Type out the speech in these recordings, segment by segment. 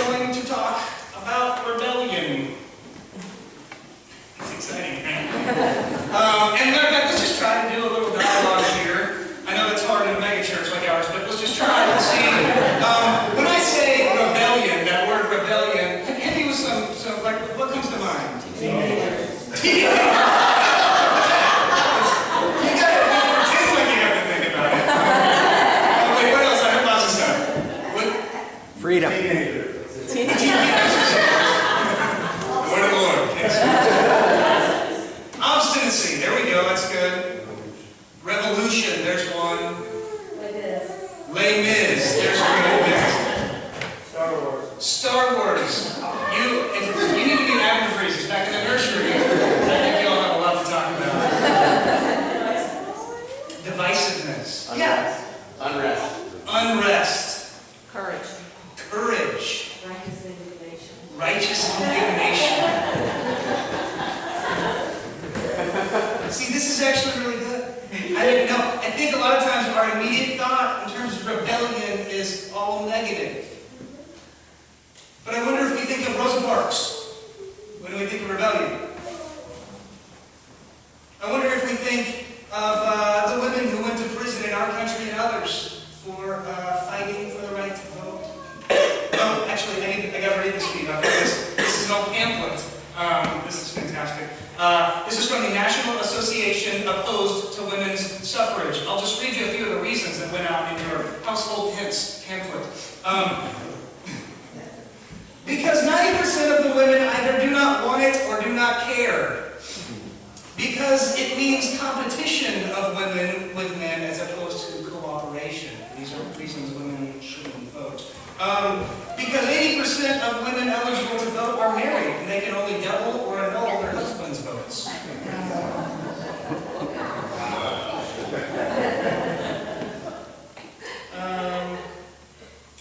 are going to talk about rebellion. It's exciting, right? And matter of fact, let's just try to do a little dialogue here. I know that's hard in a mega church like ours, but let's just try and see. When I say rebellion, that word rebellion, hit me with some like, what comes to mind? Teenagers. You gotta pretend like you have to think about it. Wait, what else? I heard lots of stuff. What? Freedom. Word of the Lord. Obstinacy. There we go. That's good. Revolution. There's one. Les Mis. There's good. Star Wars. You need to be Adam Freezes back in the nursery. I think you all have a lot to talk about. Divisiveness. Unrest. Unrest. Unrest. Courage. Courage. Righteous indignation. Righteous indignation. See, this is actually really good. I didn't know. I think a lot of times our immediate thought in terms of rebellion is all negative. But I wonder if we think of Rosa Parks when we think of rebellion. I wonder if we think of the women who went to prison in our country and others for fighting for the right to vote. Oh, actually, I got to read this to you. This is an old pamphlet. This is fantastic. This is from the National Association Opposed to Women's Suffrage. I'll just read you a few of the reasons that went out in your Household Hints pamphlet. Because 90% of the women either do not want it or do not care. Because it means competition of women with men as opposed to cooperation. These are reasons women shouldn't vote. Because 80% of women eligible to vote are married, and they can only double or annul their husband's votes.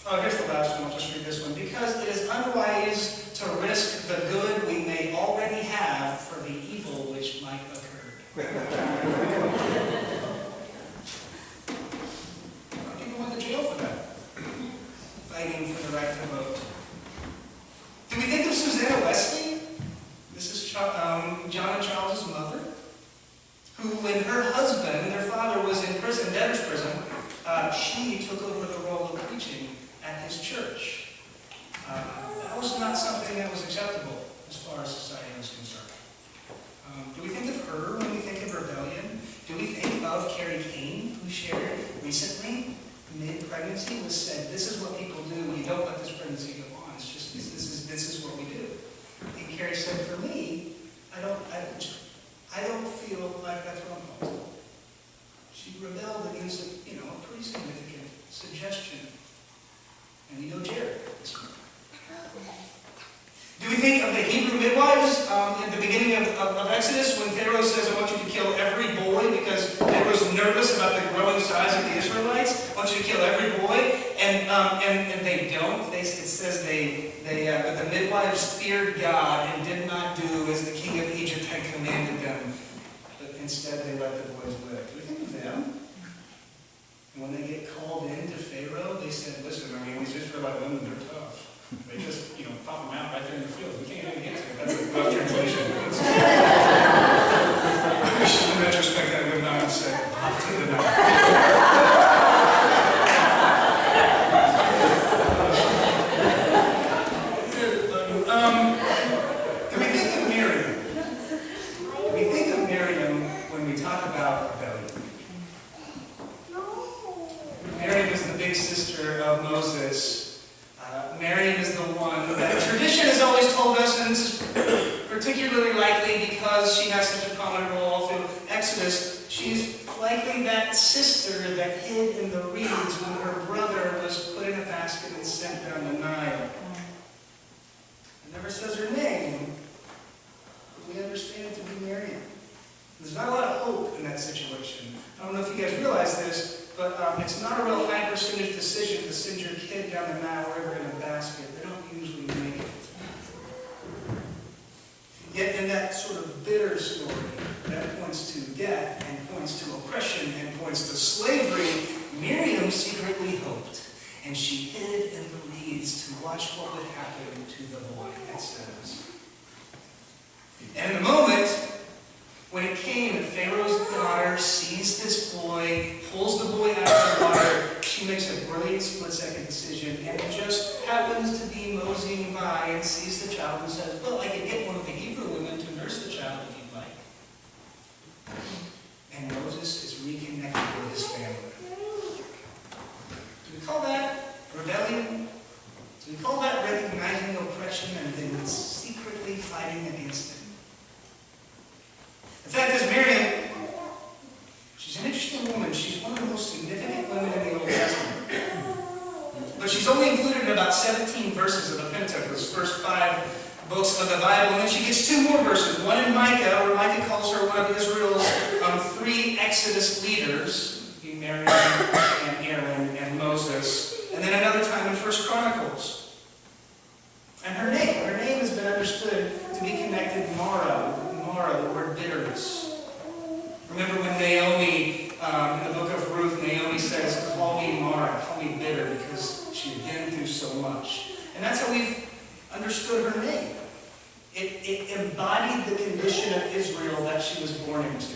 Oh, here's the last one. I'll just read this one. Because it is unwise to risk the good we may already have for the evil which might occur. People went to jail for that. Fighting for the right to vote. Do we think of Susanna Wesley? This is John and Charles' mother, who, when her husband, their father, was in prison, debtor's prison, she took over the role of preaching at his church. That was not something that was acceptable as far as society was concerned. Do we think of her when we think of rebellion? Do we think of Carrie Kane, who shared recently, mid-pregnancy, was said, this is what people do when you don't let this pregnancy go on. It's just, this is what we do. And Carrie said, for me, I don't feel like that's what I'm called to. She rebelled against a pretty significant suggestion. And we know Jared this morning. Do we think of the Hebrew midwives at the beginning of Exodus when Pharaoh says, I want you to kill every boy because Pharaoh's nervous about the growing size of the Israelites. I want you to kill every boy. And they don't. It says but the midwives feared God and did not do as the king of Egypt had commanded them. But instead they let the boys live. Do we think of them? And when they get called in to Pharaoh, they said, listen, these Israelite women, they're tough. They just, pop them out right there in the field. We can't even get to it. That's a rough translation. In retrospect, I would not have said, pop to the knife. Do we think of Miriam? Do we think of Miriam when we talk about rebellion? Miriam is the big sister of Moses. Miriam is the one that tradition has always told us, and this is particularly likely because she has such a prominent role all through Exodus. She's likely that sister that hid in the reeds when her brother was put in a basket and sent down the Nile. It never says her name, but we understand it to be Miriam. There's not a lot of hope in that situation. I don't know if you guys realize this, but it's not a real high percentage decision to send your kid down the Nile River in a basket. They don't usually make it. Yet in that sort of bitter story that points to death and points to oppression and points to slavery, Miriam secretly hoped. and she hid in the reeds to watch what would happen to the boy, it says. And in the moment when it came that Pharaoh's daughter sees this boy, pulls the boy out of the water, she makes a brilliant split-second decision, and it just happens to be moseying by and sees the child and says, well, I could get one of the Hebrew women to nurse the child if you'd like. And Moses is reconnected with his family. Do we call that rebellion? Do we call that recognizing oppression and then secretly fighting against it? The fact is, Miriam, she's an interesting woman. She's one of the most significant women in the Old Testament. But she's only included in about 17 verses of the Pentateuch, those first 5 books of the Bible. And then she gets 2 more verses. One in Micah, where Micah calls her one of Israel's 3 Exodus leaders, Miriam and Aaron and Moses. And then another time in 1 Chronicles. And her name has been understood to be connected to Mara, the word bitterness. Remember when Naomi, in the book of Ruth, Naomi says, call me Mara, call me bitter, because she's been through so much. And that's how we've understood her name. It embodied the condition of Israel that she was born into.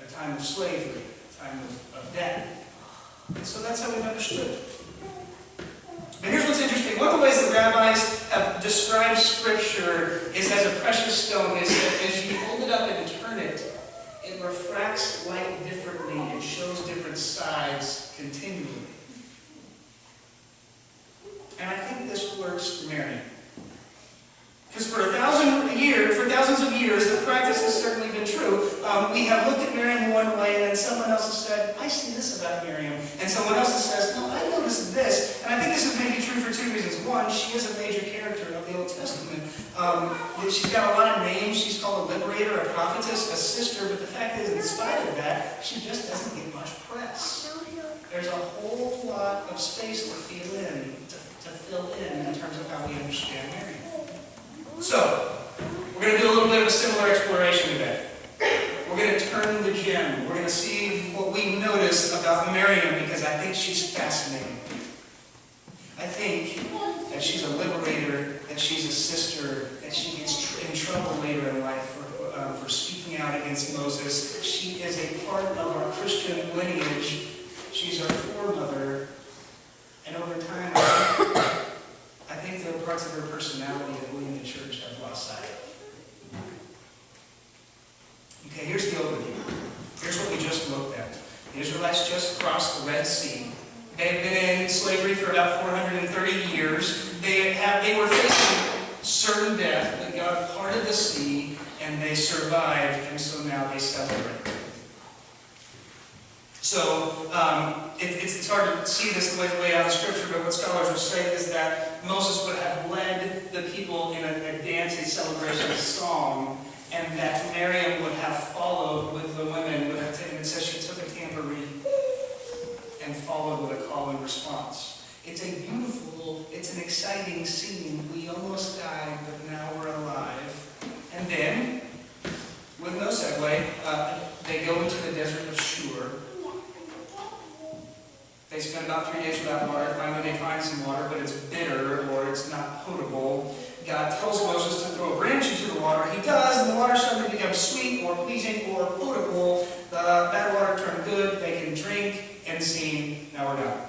A time of slavery, a time of death. And so that's how we've understood it. But here's what's interesting. One of the ways that rabbis have described Scripture is as a precious stone. They said, as you hold it up and turn it, it refracts light differently and shows different sides continually. And I think this works for Miriam. Because for thousands of years, the practice has certainly been true. We have looked at Miriam one way, and then someone else has said, I see this about Miriam. And someone else says, no, I noticed this. And I think this is maybe true for 2 reasons. One, she is a major character of the Old Testament. She's got a lot of names. She's called a liberator, a prophetess, a sister. But the fact is, in spite of that, she just doesn't get much press. There's a whole lot of space to fill in terms of how we understand Miriam. So, we're going to do a little bit of a similar exploration today. We're going to turn the gem. We're going to see what we notice about Miriam, because I think she's fascinating. I think that she's a liberator, that she's a sister, that she gets in trouble later in life for speaking out against Moses. She is a part of our Christian lineage. She's our foremother. And over time, I think there are parts of her personality that we in the church have lost sight of. Okay, here's the overview. Here's what we just looked at. The Israelites just crossed the Red Sea. They have been in slavery for about 430 years. They were facing certain death, but God parted the sea, and they survived, and so now they celebrate. So, it's hard to see this the way out of Scripture, but what scholars will say is that Moses would have led the people in a dance, a celebration, a song, and that Miriam would have followed with the women. It says she took a tambourine and followed with a call and response. It's a beautiful, it's an exciting scene. We almost died, but now we're alive. And then, with no segue, they go into the desert of Shur. They spend about 3 days without water. Finally, they find some water, but it's bitter or it's not potable. God tells Moses to throw a branch into the water. He does, and the water suddenly becomes sweet or pleasing or potable. The bad water turned good. They can drink. End scene. Now we're done.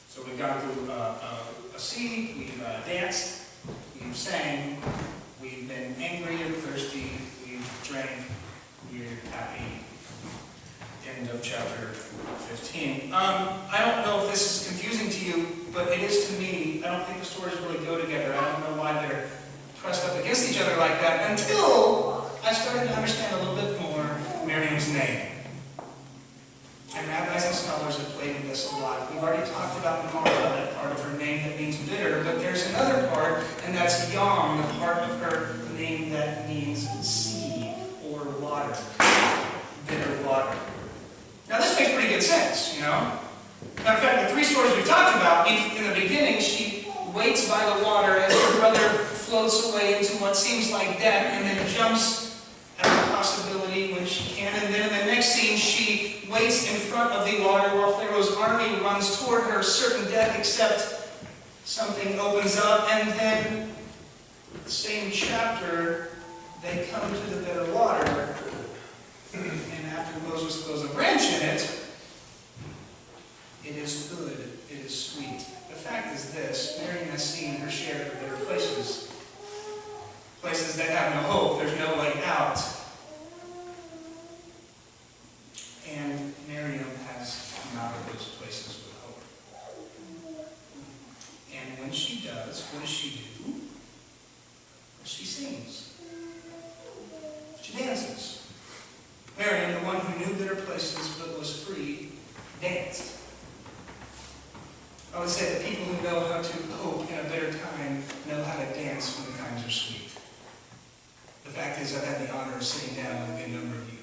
So we've gone through a sea. We've danced. We've sang. We've been angry and thirsty. We've drank. We're happy. End of chapter 15. I don't know if this is confusing to you, but it is to me. I don't think the stories really go together. I don't know why they're pressed up against each other like that until I started to understand a little bit more Miriam's name. And rabbis and scholars have played with this a lot. We've already talked about Mara, that part of her name that means bitter, but there's another part, and that's Yam, the part of her name that means sea or water. Bitter water. Now this makes pretty good sense, you know? Matter of fact, the 3 stories we've talked about, in the beginning, she waits by the water as her brother floats away into what seems like death, and then jumps at the possibility when she can. And then in the next scene, she waits in front of the water while Pharaoh's army runs toward her, certain death, except something opens up, and then the same chapter, they come to the bitter water, and after Moses throws a branch in it, it is good, it is sweet. The fact is this, Miriam has seen her share of bitter places. Places that have no hope, there's no way out. And Miriam has come out of those places with hope. And when she does, what does she do? She sings. She dances. Miriam, the one who knew bitter places but was free, danced. I would say that people who know how to hope in a bitter time know how to dance when the times are sweet. The fact is, I've had the honor of sitting down with a good number of you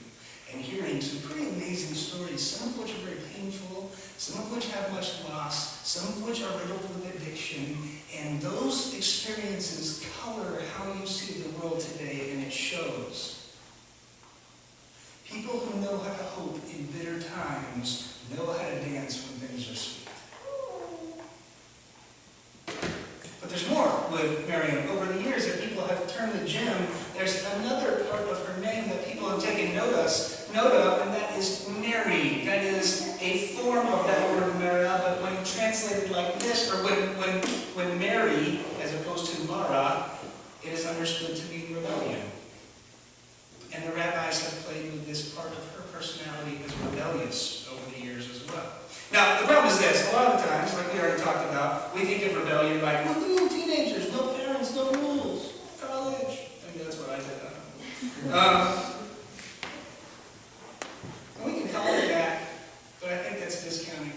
and hearing some pretty amazing stories, some of which are very painful, some of which have much loss, some of which are riddled with addiction, and those experiences color how you see the world today, and it shows. People who know how to hope in bitter times know how to dance when things are sweet. But there's more with Miriam. Over the years that people have turned the gem, there's another part of her name that people have taken note of, and that is Mary. That is a form of that word Mara, but when translated like this, or when Mary, as opposed to Mara, it is understood to be rebellion. And the rabbis have played with this part of her personality as rebellious over the years as well. Now, the problem is this. A lot of the times, like we already talked about, we think of rebellion like, woohoo, teenagers, no parents, no rules, college. I think that's what I did. And we can call it that, but I think that's discounting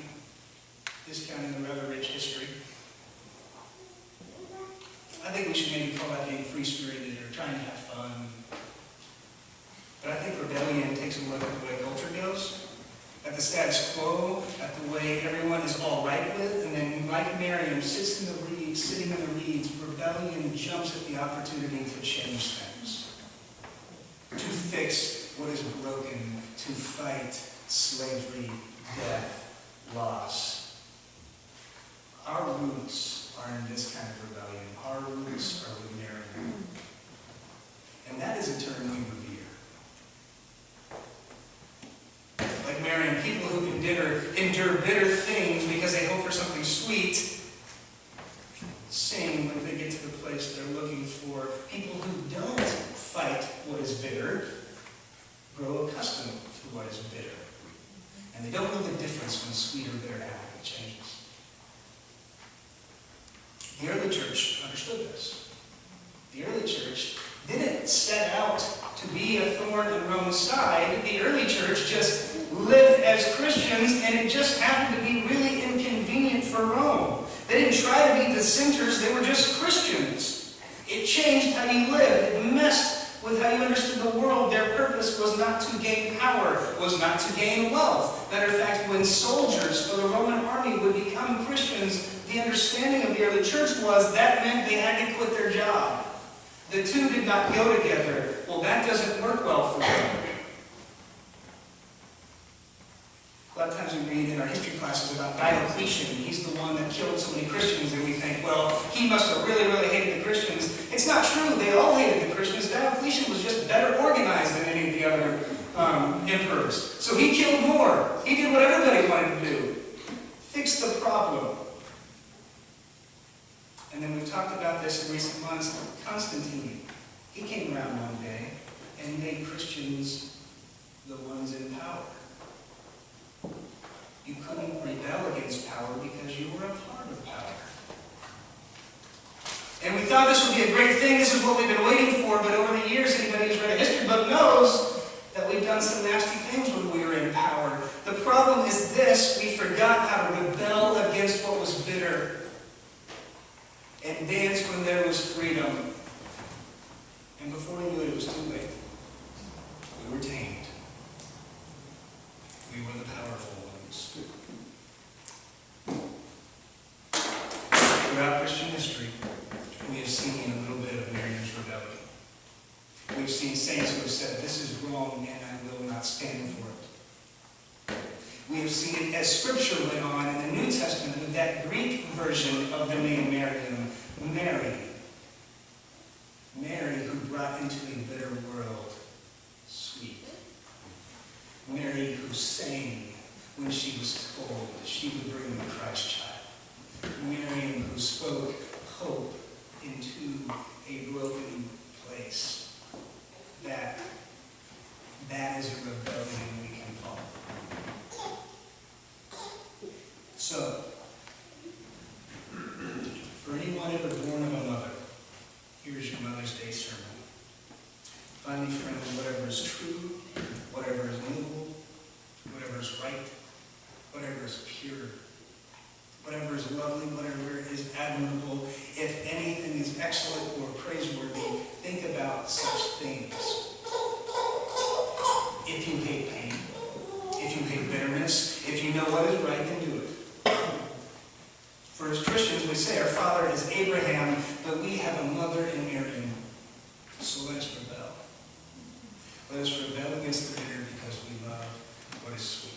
the rather rich history. I think we should maybe call that being free-spirited or trying to have fun. But I think rebellion takes a look at the way culture goes, at the status quo, at the way everyone is all right with, and then, like Miriam, sitting in the reeds, rebellion jumps at the opportunity to change things, to fix what is broken, to fight slavery, death, loss. Our roots are in this kind of rebellion. Our roots are with Miriam. And that is a term we revere. Like Miriam, people who endure bitter things because they hope for something sweet, sing when they get to the place they're looking for. People who don't fight what is bitter grow accustomed to what is bitter. And they don't know the difference when sweet or bitter happen. It changes. The early church understood this. The early church didn't set out to be a thorn in Rome's side. The early church just lived as Christians, and it just happened to be really inconvenient for Rome. They didn't try to be dissenters, they were just Christians. It changed how you lived. It messed with how you understood the world. Their purpose was not to gain power, was not to gain wealth. Matter of fact, when soldiers for the Roman army would become Christians, the understanding of the early church was that meant they had to quit their job. The two did not go together. Well, that doesn't work well for them. A lot of times we read in our history classes about Diocletian. He's the one that killed so many Christians, and we think, well, he must have really, really hated the Christians. It's not true. They all hated the Christians. Diocletian was just better organized than any of the other emperors. So he killed more. He did what everybody wanted to do. Fix the problem. And then we've talked about this in recent months. Constantine, he came around one day and made Christians the ones in power. You couldn't rebel against power because you were a part of power. And we thought this would be a great thing. This is what we've been waiting for. But over the years, anybody who's read a history book knows that we've done some nasty things when we were in power. The problem is this: we forgot how to rebel against what was bitter and dance when there was freedom. And before we knew it, it was too late. We were tamed. We were the powerful ones. Throughout Christian history, we have seen a little bit of Miriam's rebellion. We've seen saints who have said, "This is wrong and I will not stand for it." We have seen it as Scripture went on in the New Testament with that Greek version of the name Mary. Mary, who brought into a bitter world sweet. Mary, who sang when she was told she would bring the Christ child. Mary, who spoke hope into a broken place. That is a rebellion we can follow. So, for anyone ever born of a mother, here's your Mother's Day sermon. Finally, friend, whatever is true, whatever is noble, whatever is right, whatever is pure, whatever is lovely, whatever is admirable, if anything is excellent or praiseworthy, think about such things. If you hate pain, if you hate bitterness, if you know what is right, then do it. For as Christians, we say our father is Abraham, but we have a mother in Miriam. So let us rebel. Let us rebel against the bitter because we love what is sweet.